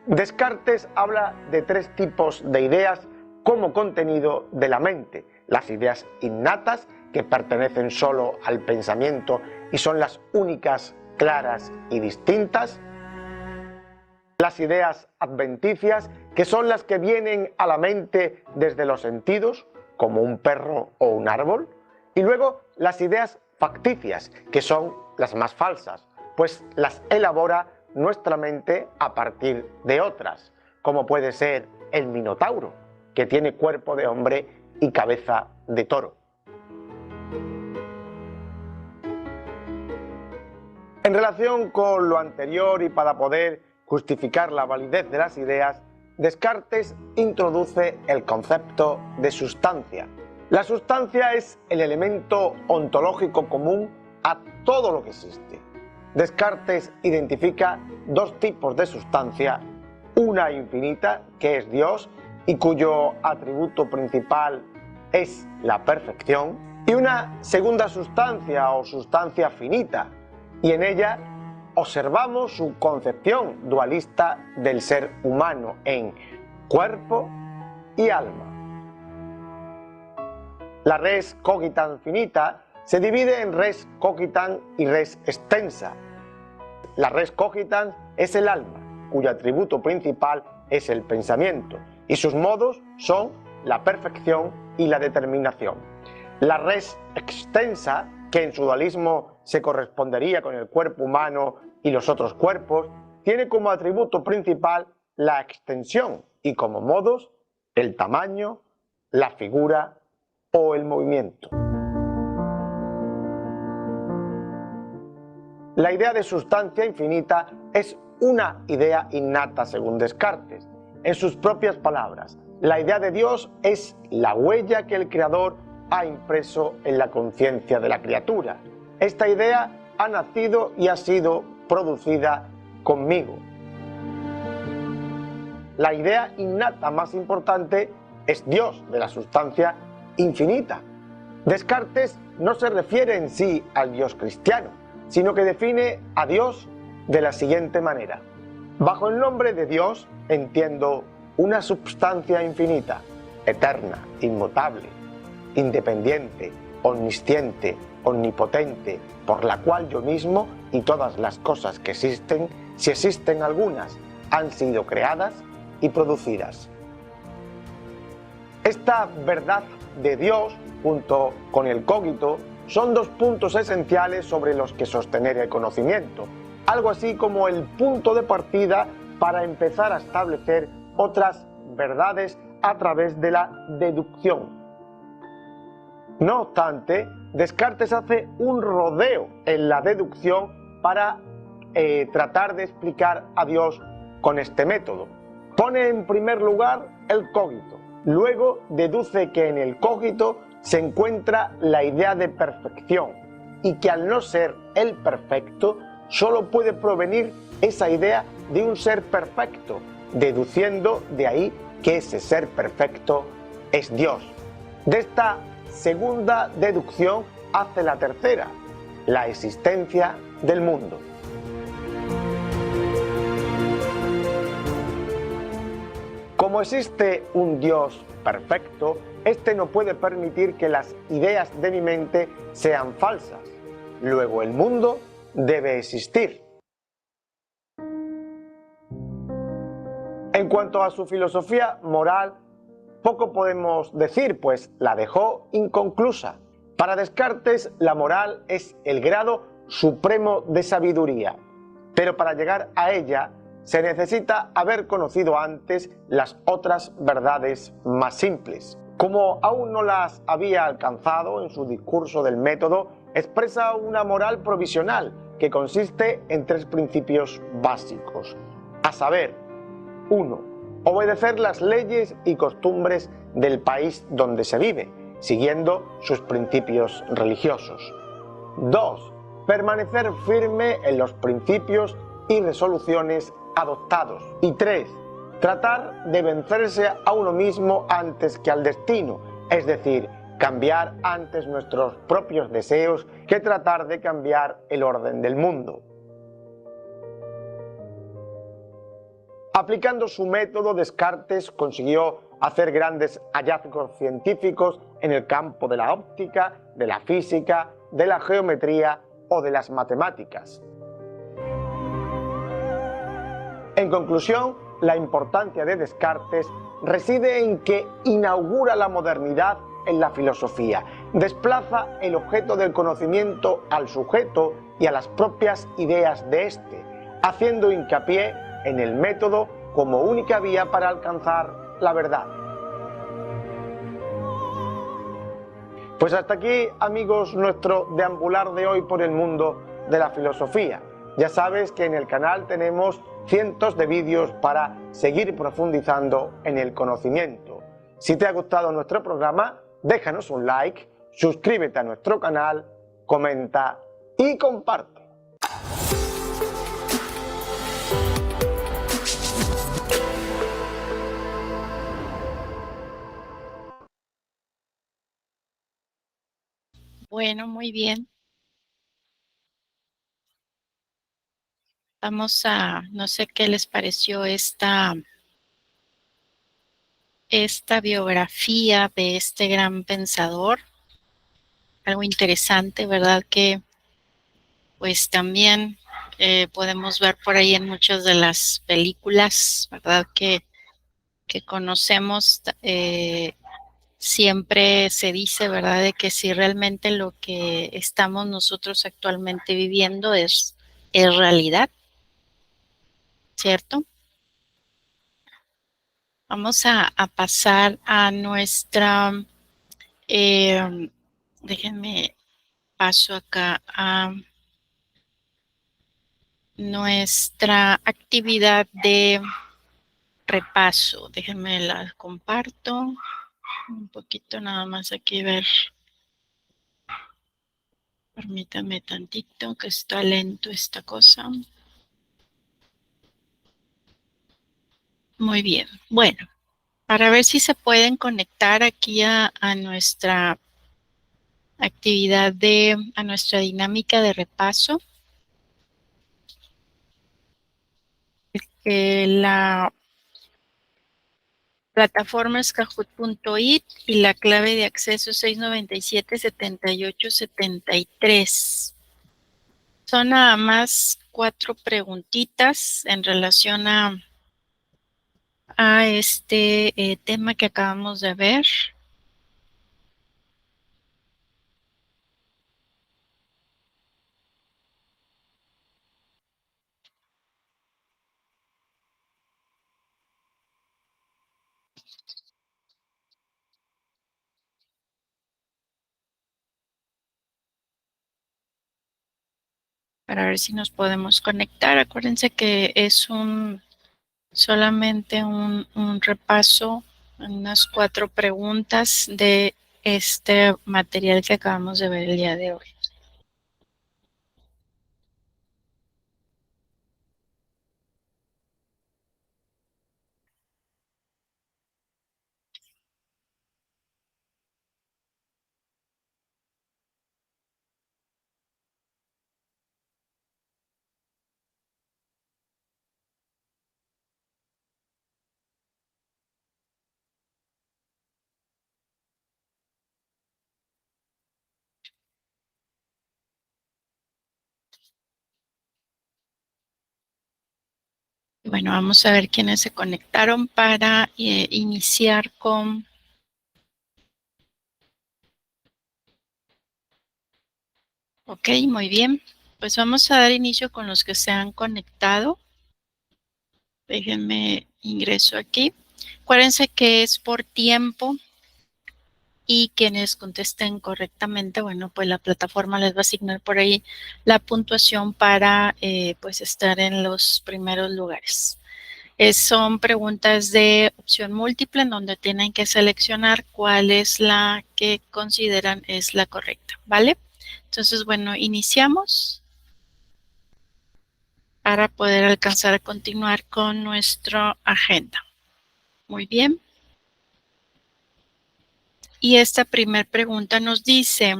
Descartes habla de tres tipos de ideas como contenido de la mente: las ideas innatas, que pertenecen solo al pensamiento y son las únicas, claras y distintas; las ideas adventicias, que son las que vienen a la mente desde los sentidos, como un perro o un árbol; y luego las ideas facticias, que son las más falsas, pues las elabora nuestra mente a partir de otras, como puede ser el Minotauro, que tiene cuerpo de hombre y cabeza de toro. En relación con lo anterior y para poder justificar la validez de las ideas, Descartes introduce el concepto de sustancia. La sustancia es el elemento ontológico común a todo lo que existe. Descartes identifica dos tipos de sustancia: una infinita, que es Dios y cuyo atributo principal es la perfección, y una segunda sustancia o sustancia finita, y en ella observamos su concepción dualista del ser humano en cuerpo y alma. La res cogitans finita se divide en res cogitans y res extensa. La res cogitans es el alma, cuyo atributo principal es el pensamiento, y sus modos son la perfección y la determinación. La res extensa, que en su dualismo se correspondería con el cuerpo humano y los otros cuerpos, tiene como atributo principal la extensión y como modos el tamaño, la figura o el movimiento. La idea de sustancia infinita es una idea innata según Descartes. En sus propias palabras, la idea de Dios es la huella que el Creador ha impreso en la conciencia de la criatura. Esta idea ha nacido y ha sido producida conmigo. La idea innata más importante es Dios, de la sustancia infinita. Descartes no se refiere en sí al Dios cristiano, sino que define a Dios de la siguiente manera: bajo el nombre de Dios entiendo una substancia infinita, eterna, inmutable, independiente, omnisciente, omnipotente, por la cual yo mismo y todas las cosas que existen, si existen algunas, han sido creadas y producidas. Esta verdad de Dios, junto con el cogito, son dos puntos esenciales sobre los que sostener el conocimiento, algo así como el punto de partida para empezar a establecer otras verdades a través de la deducción. No obstante, Descartes hace un rodeo en la deducción para tratar de explicar a Dios con este método. Pone en primer lugar el cogito, luego deduce que en el cogito se encuentra la idea de perfección y que al no ser el perfecto, solo puede provenir esa idea de un ser perfecto, deduciendo de ahí que ese ser perfecto es Dios. De esta segunda deducción hace la tercera, la existencia del mundo. Como existe un Dios perfecto, este no puede permitir que las ideas de mi mente sean falsas. Luego el mundo debe existir. En cuanto a su filosofía moral, poco podemos decir, pues la dejó inconclusa. Para Descartes, la moral es el grado supremo de sabiduría, pero para llegar a ella se necesita haber conocido antes las otras verdades más simples. Como aún no las había alcanzado, en su discurso del método expresa una moral provisional que consiste en tres principios básicos, a saber, 1. Obedecer las leyes y costumbres del país donde se vive, siguiendo sus principios religiosos. 2. Permanecer firme en los principios y resoluciones adoptados. Y 3. Tratar de vencerse a uno mismo antes que al destino, es decir, cambiar antes nuestros propios deseos que tratar de cambiar el orden del mundo. Aplicando su método, Descartes consiguió hacer grandes hallazgos científicos en el campo de la óptica, de la física, de la geometría o de las matemáticas. En conclusión, la importancia de Descartes reside en que inaugura la modernidad en la filosofía, desplaza el objeto del conocimiento al sujeto y a las propias ideas de éste, haciendo hincapié en el método como única vía para alcanzar la verdad. Pues hasta aquí, amigos, nuestro deambular de hoy por el mundo de la filosofía. Ya sabes que en el canal tenemos cientos de vídeos para seguir profundizando en el conocimiento. Si te ha gustado nuestro programa, déjanos un like, suscríbete a nuestro canal, comenta y comparte. Bueno, muy bien. Vamos a, no sé qué les pareció esta biografía de este gran pensador. Algo interesante, ¿verdad? Que pues también podemos ver por ahí en muchas de las películas, ¿verdad? Que conocemos, siempre se dice, ¿verdad? De que si realmente lo que estamos nosotros actualmente viviendo es realidad, ¿cierto? Vamos a pasar a nuestra, déjenme paso acá a nuestra actividad de repaso. Déjenme la comparto un poquito nada más aquí ver. Permítame tantito que está lento esta cosa. Muy bien. Bueno, para ver si se pueden conectar aquí a nuestra actividad a nuestra dinámica de repaso. La Plataforma es kahoot.it y la clave de acceso es 697-7873. Son nada más 4 preguntitas en relación a este tema que acabamos de ver. Para ver si nos podemos conectar. Acuérdense que es solamente un repaso, unas 4 preguntas de este material que acabamos de ver el día de hoy. Bueno, vamos a ver quiénes se conectaron para iniciar con... Ok, muy bien. Pues vamos a dar inicio con los que se han conectado. Déjenme ingreso aquí. Acuérdense que es por tiempo y quienes contesten correctamente, bueno, pues la plataforma les va a asignar por ahí la puntuación para pues estar en los primeros lugares. Son preguntas de opción múltiple en donde tienen que seleccionar cuál es la que consideran es la correcta, ¿vale? Entonces, bueno, iniciamos para poder alcanzar a continuar con nuestra agenda. Muy bien. Y esta primera pregunta nos dice,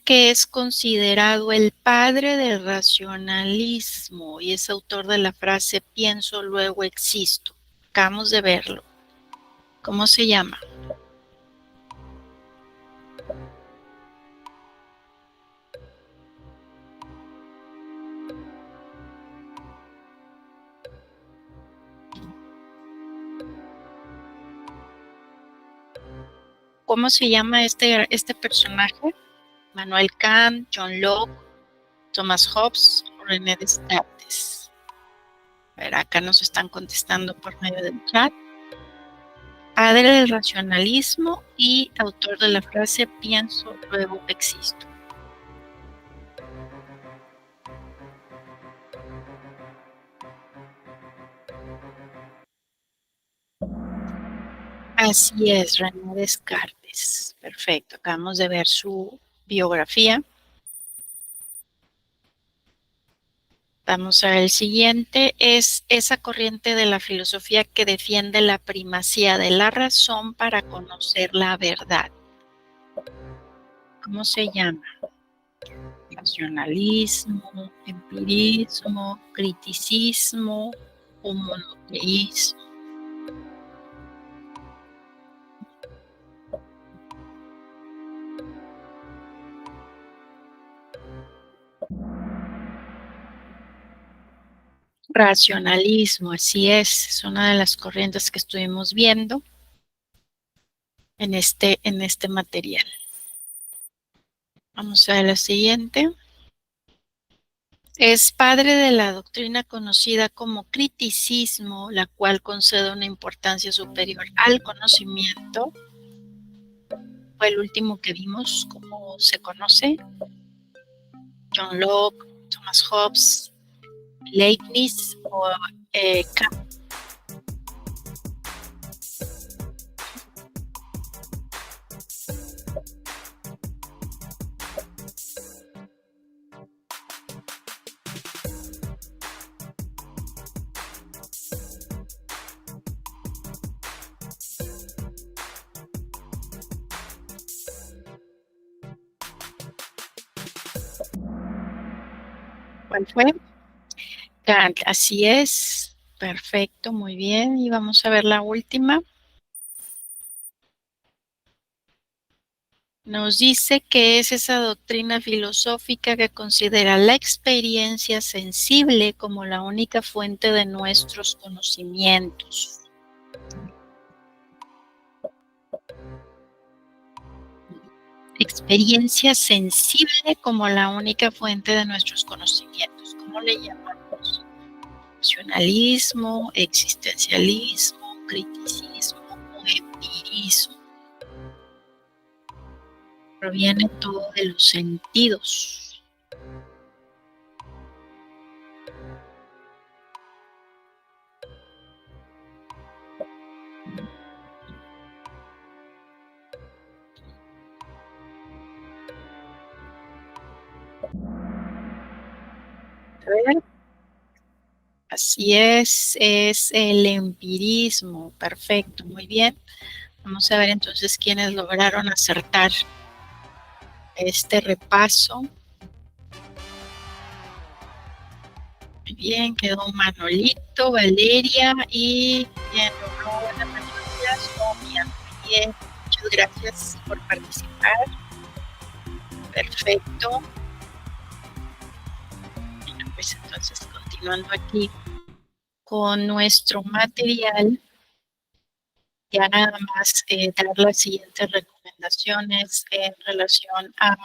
que es considerado el padre del racionalismo y es autor de la frase pienso, luego existo. Acabamos de verlo. ¿Cómo se llama? ¿Cómo se llama este personaje? Manuel Kant, John Locke, Thomas Hobbes o René Descartes. A ver, acá nos están contestando por medio del chat. Padre del racionalismo y autor de la frase pienso, luego existo. Así es, René Descartes. Perfecto, acabamos de ver su biografía. Vamos a ver, el siguiente es esa corriente de la filosofía que defiende la primacía de la razón para conocer la verdad. ¿Cómo se llama? Racionalismo, empirismo, criticismo o monoteísmo. Racionalismo, así es una de las corrientes que estuvimos viendo en este material. Vamos a ver la siguiente. Es padre de la doctrina conocida como criticismo, la cual concede una importancia superior al conocimiento. Fue el último que vimos, ¿cómo se conoce? John Locke, Thomas Hobbes, Leibniz o Kant. ¿Cuál fue? Kant, así es. Perfecto, muy bien. Y vamos a ver la última. Nos dice que es esa doctrina filosófica que considera la experiencia sensible como la única fuente de nuestros conocimientos. Experiencia sensible como la única fuente de nuestros conocimientos. ¿Cómo le llamamos? Racionalismo, existencialismo, criticismo o empirismo. Proviene todo de los sentidos. A ver. Así es el empirismo. Perfecto, muy bien. Vamos a ver entonces quiénes lograron acertar este repaso. Muy bien, quedó Manolito, Valeria y quien logró la mayoría, Sonia. Muy bien, muchas gracias por participar. Perfecto. Bueno, pues entonces continuando aquí con nuestro material, ya nada más dar las siguientes recomendaciones en relación a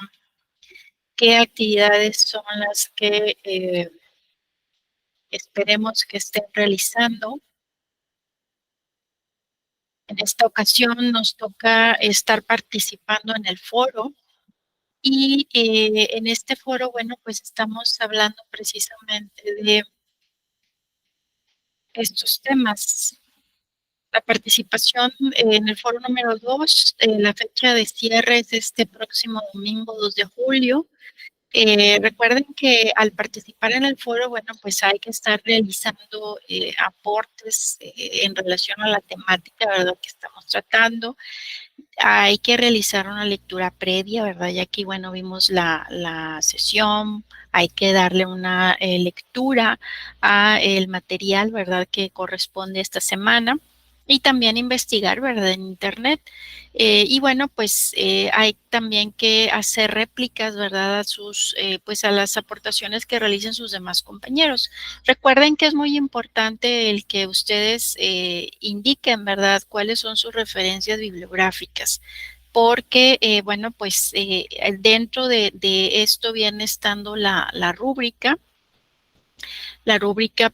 qué actividades son las que esperemos que estén realizando. En esta ocasión nos toca estar participando en el foro y en este foro, bueno, pues estamos hablando precisamente de estos temas. La participación en el foro número 2, la fecha de cierre es este próximo domingo 2 de julio. Recuerden que al participar en el foro, bueno, pues hay que estar realizando aportes en relación a la temática, ¿verdad?, que estamos tratando. Hay que realizar una lectura previa, ¿verdad? Ya aquí, bueno, vimos la sesión, hay que darle una lectura a el material, ¿verdad?, que corresponde esta semana. Y también investigar, ¿verdad?, en internet. Y bueno, pues hay también que hacer réplicas, ¿verdad?, a sus, pues a las aportaciones que realicen sus demás compañeros. Recuerden que es muy importante el que ustedes indiquen, ¿verdad?, cuáles son sus referencias bibliográficas, porque, bueno, pues dentro de esto viene estando la rúbrica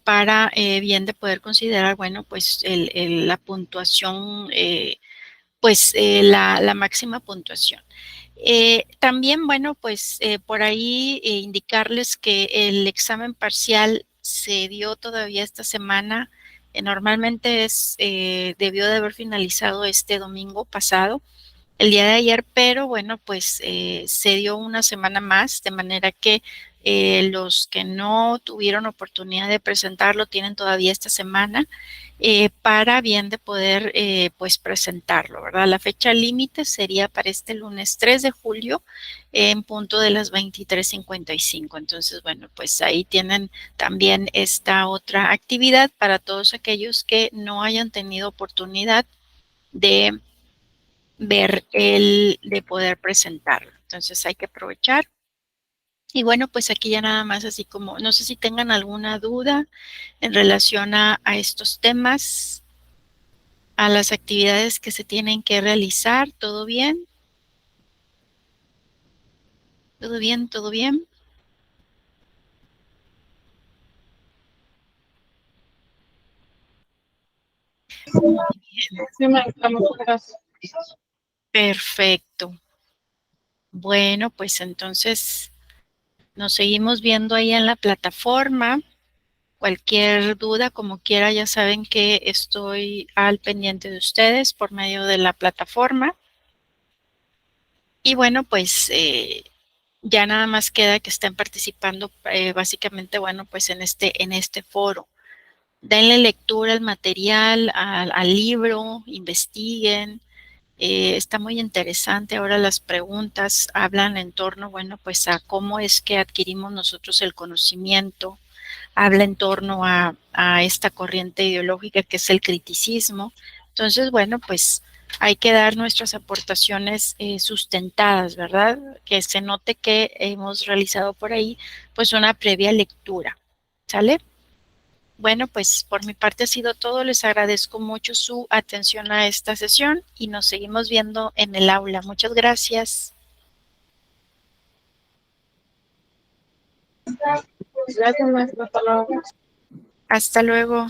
para bien de poder considerar, bueno, pues la puntuación, pues la máxima puntuación. También, bueno, pues por ahí indicarles que el examen parcial se dio todavía esta semana. Normalmente debió de haber finalizado este domingo pasado, el día de ayer, pero bueno, pues se dio una semana más, de manera que los que no tuvieron oportunidad de presentarlo tienen todavía esta semana para bien de poder pues presentarlo, ¿verdad? La fecha límite sería para este lunes 3 de julio en punto de las 23:55. Entonces, bueno, pues ahí tienen también esta otra actividad para todos aquellos que no hayan tenido oportunidad de de poder presentarlo. Entonces hay que aprovechar. Y bueno, pues aquí ya nada más así como, no sé si tengan alguna duda en relación a estos temas, a las actividades que se tienen que realizar. ¿Todo bien? ¿Todo bien? ¿Todo bien? Sí, maestra, muchas gracias. Perfecto. Bueno, pues entonces nos seguimos viendo ahí en la plataforma. Cualquier duda, como quiera, ya saben que estoy al pendiente de ustedes por medio de la plataforma. Y bueno, pues ya nada más queda que estén participando básicamente, bueno, pues en este foro. Denle lectura al material, al libro, investiguen, Está muy interesante. Ahora las preguntas hablan en torno, bueno, pues a cómo es que adquirimos nosotros el conocimiento, habla en torno a esta corriente ideológica que es el criticismo. Entonces, bueno, pues hay que dar nuestras aportaciones sustentadas, ¿verdad? Que se note que hemos realizado por ahí, pues una previa lectura, ¿sale? Bueno, pues por mi parte ha sido todo. Les agradezco mucho su atención a esta sesión y nos seguimos viendo en el aula. Muchas gracias. Gracias, maestra. Hasta luego. Hasta luego.